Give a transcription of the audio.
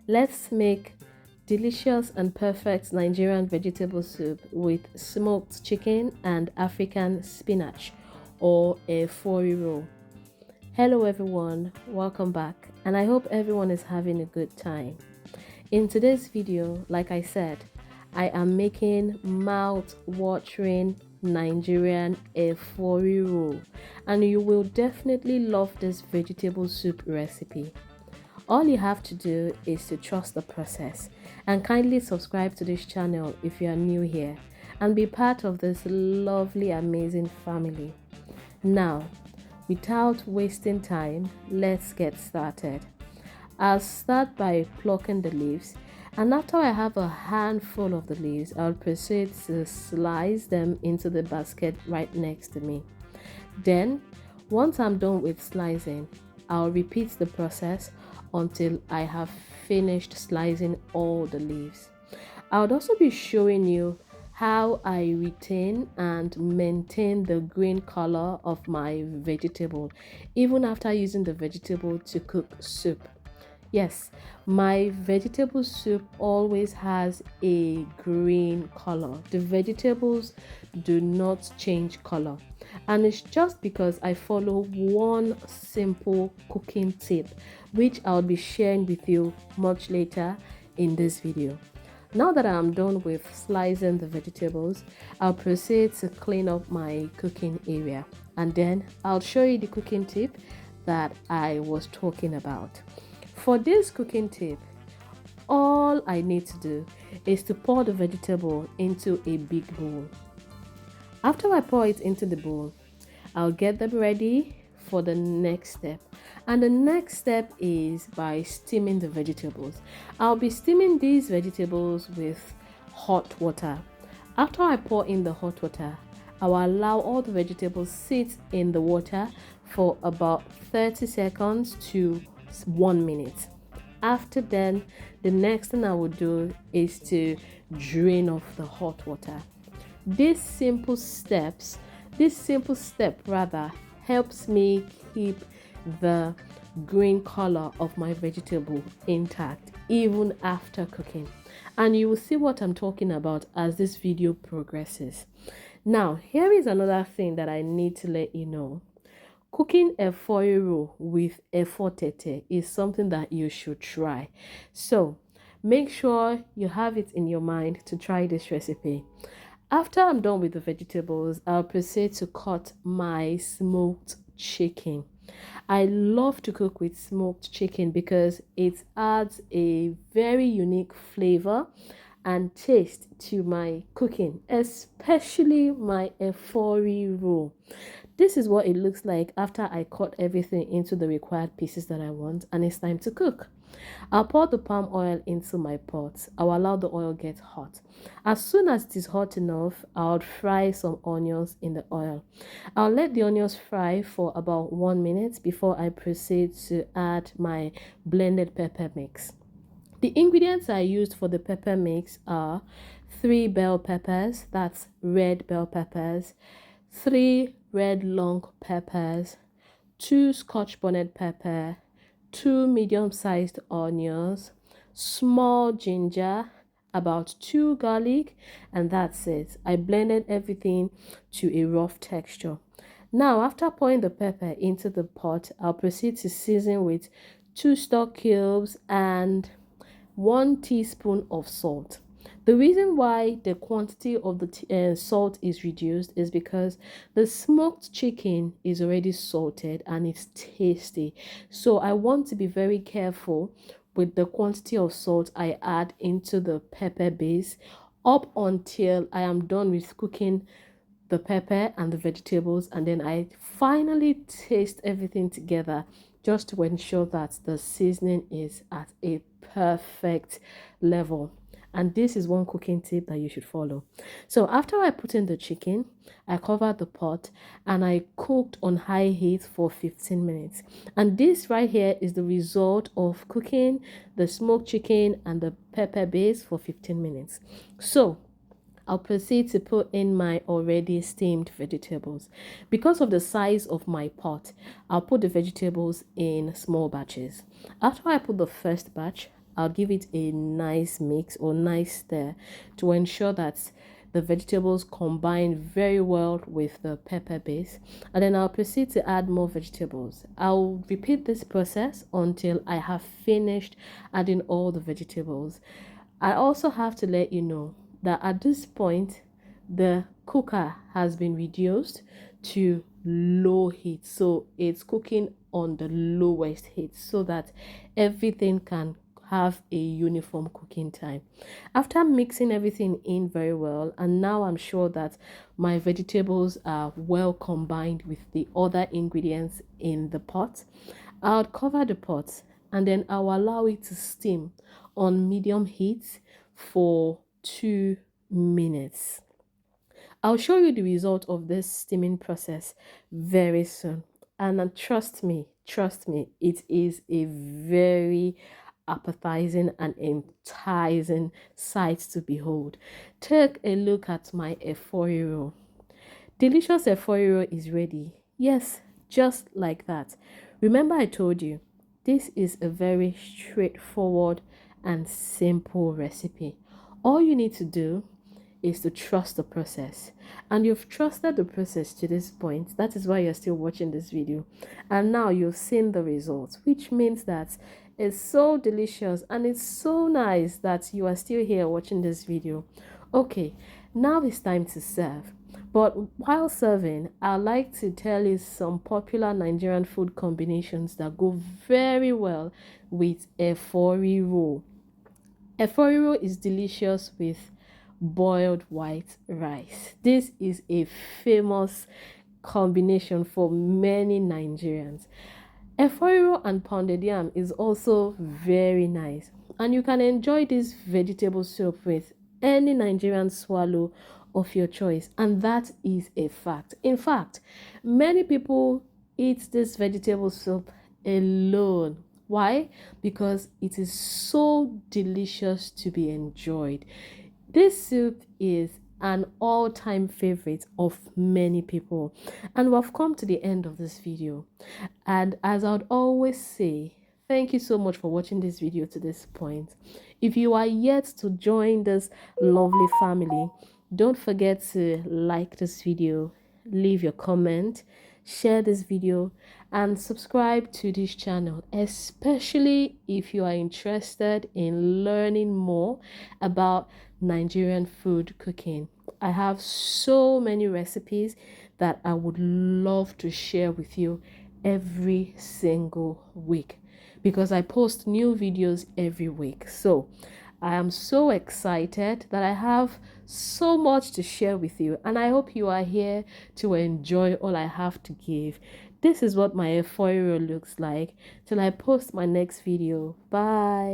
Let's make delicious and perfect Nigerian vegetable soup with smoked chicken and African spinach or a fori roll. Hello everyone, welcome back, and I hope everyone is having a good time. In today's video, like I said, I am making mouth-watering Nigerian efori roll, and you will definitely love this vegetable soup recipe. All you have to do is to trust the process and kindly subscribe to this channel if you are new here and be part of this lovely, amazing family. Now, without wasting time, let's get started. I'll start by plucking the leaves, and after I have a handful of the leaves, I'll proceed to slice them into the basket right next to me. Then, once I'm done with slicing, I'll repeat the process until I have finished slicing all the leaves. I would also be showing you how I retain and maintain the green color of my vegetable even after using the vegetable to cook soup. Yes, my vegetable soup always has a green color. The vegetables do not change color. And it's just because I follow one simple cooking tip, which I'll be sharing with you much later in this video. Now that I'm done with slicing the vegetables, I'll proceed to clean up my cooking area. And then I'll show you the cooking tip that I was talking about. For this cooking tip, all I need to do is to pour the vegetable into a big bowl. After I pour it into the bowl, I'll get them ready for the next step. And the next step is by steaming the vegetables. I'll be steaming these vegetables with hot water. After I pour in the hot water, I will allow all the vegetables sit in the water for about 30 seconds to 1 minute. After then, the next thing I will do is to drain off the hot water. This simple step rather helps me keep the green color of my vegetable intact even after cooking, and you will see what I'm talking about as this video progresses. Now, here is another thing that I need to let you know. Cooking a foil roll with efo is something that you should try. So make sure you have it in your mind to try this recipe. After I'm done with the vegetables, I'll proceed to cut my smoked chicken. I love to cook with smoked chicken because it adds a very unique flavor and taste to my cooking, especially my efori roll. This is what it looks like after I cut everything into the required pieces that I want, and it's time to cook. I'll pour the palm oil into my pot. I'll allow the oil get hot. As soon as it is hot enough, I'll fry some onions in the oil. I'll let the onions fry for about 1 minute before I proceed to add my blended pepper mix. The ingredients I used for the pepper mix are 3 bell peppers, that's red bell peppers, 3 red long peppers, 2 scotch bonnet pepper, 2 medium-sized onions, small ginger, about 2 garlic, and that's it. I blended everything to a rough texture. Now, after pouring the pepper into the pot, I'll proceed to season with 2 stock cubes and 1 teaspoon of salt. The reason why the quantity of the salt is reduced is because the smoked chicken is already salted and it's tasty. So I want to be very careful with the quantity of salt I add into the pepper base up until I am done with cooking the pepper and the vegetables, and then I finally taste everything together just to ensure that the seasoning is at a perfect level. And this is one cooking tip that you should follow. So after I put in the chicken, I covered the pot and I cooked on high heat for 15 minutes. And this right here is the result of cooking the smoked chicken and the pepper base for 15 minutes. So I'll proceed to put in my already steamed vegetables. Because of the size of my pot, I'll put the vegetables in small batches. After I put the first batch, I'll give it a nice mix or nice stir to ensure that the vegetables combine very well with the pepper base, and then I'll proceed to add more vegetables. I'll repeat this process until I have finished adding all the vegetables. I also have to let you know that at this point the cooker has been reduced to low heat, so it's cooking on the lowest heat so that everything can have a uniform cooking time. After mixing everything in very well, and now I'm sure that my vegetables are well combined with the other ingredients in the pot, I'll cover the pot and then I'll allow it to steam on medium heat for 2 minutes. I'll show you the result of this steaming process very soon. And trust me, it is a very appetizing and enticing sight to behold. Take a look at my efo. Delicious efo is ready. Yes, just like that. Remember I told you, this is a very straightforward and simple recipe. All you need to do is to trust the process, and you've trusted the process to this point. That is why you're still watching this video, and now you've seen the results, which means that it's so delicious and it's so nice that you are still here watching this video. Okay, now it's time to serve. But while serving, I like to tell you some popular Nigerian food combinations that go very well with efo. Efo is delicious with boiled white rice. This is a famous combination for many Nigerians. Efo and pounded yam is also very nice, and you can enjoy this vegetable soup with any Nigerian swallow of your choice, and that is a fact. In fact, many people eat this vegetable soup alone. Why? Because it is so delicious to be enjoyed. This soup is an all-time favorite of many people, and we've come to the end of this video. And as I would always say, thank you so much for watching this video to this point. If you are yet to join this lovely family, don't forget to like this video, leave your comment, share this video, and subscribe to this channel, especially if you are interested in learning more about Nigerian food cooking. I have so many recipes that I would love to share with you every single week, because I post new videos every week. So I am so excited that I have so much to share with you, and I hope you are here to enjoy all I have to give. This is what my efo looks like till I post my next video. Bye.